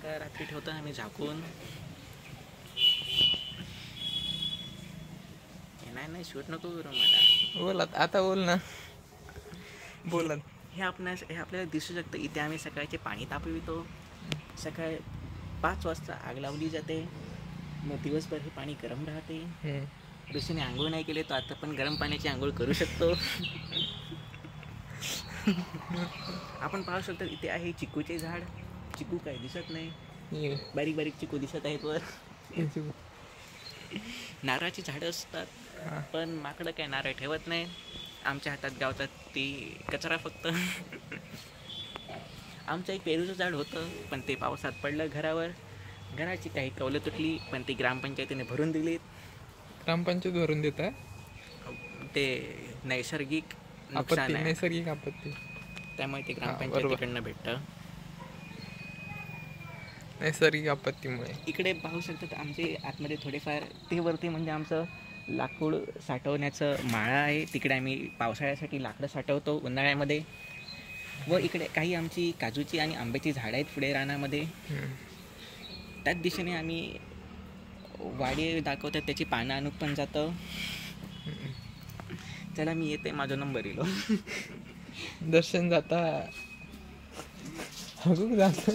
का रात्री ठेवतो आम्ही झाकून. नाही शूट नको करू मला. बोल आता बोल ना. बोल. हे आपल्याला दिसू शकतं. इथे आम्ही सकाळचे पाणी तापवितो. सकाळी 5 वाजता आग लावली जाते. मग दिवसभर हे पाणी गरम राहते. दुसरीने आंघोळ नाही केले तर आता पण गरम पाण्याची आंघोळ करू शकतो. आपण पाहू शकतो इथे आहे चिकूचे झाड. चिकू काय दिसत नाही. बारीक बारीक चिकू दिसत आहेत वर. नारळाची झाडं असतात पण माकडं काय नारळ ठेवत नाही. आमच्या हातात गावतात ती कचरा फक्त. आमचं एक पेरूचं झाड होतं पण ते पावसात पडलं घरावर. घराची काही कौलं तुटली पण ती ग्रामपंचायतीने भरून दिलीत. ग्रामपंचायत भरून देत आहे. ते नैसर्गिक आपत्ती, नैसर्गिक आपत्ती, त्यामुळे ते ग्रामपंचायतीकडनं भेटतं. नैसर्गिक आपत्तीमुळे इकडे पाहू शकतात आमचे आतमध्ये थोडेफार ते वरती म्हणजे आमचं लाकूड साठवण्याचं माळा आहे. तिकडे आम्ही पावसाळ्यासाठी लाकडं साठवतो उन्हाळ्यामध्ये. व इकडे काही आमची काजूची आणि आंब्याची झाडं आहेत पुढे रानामध्ये. त्याच दिशेने आम्ही वाडी दाखवतात त्याची पानं आणून पण जातं. चला मी येते, माझा नंबर येलो. दर्शन जाता जात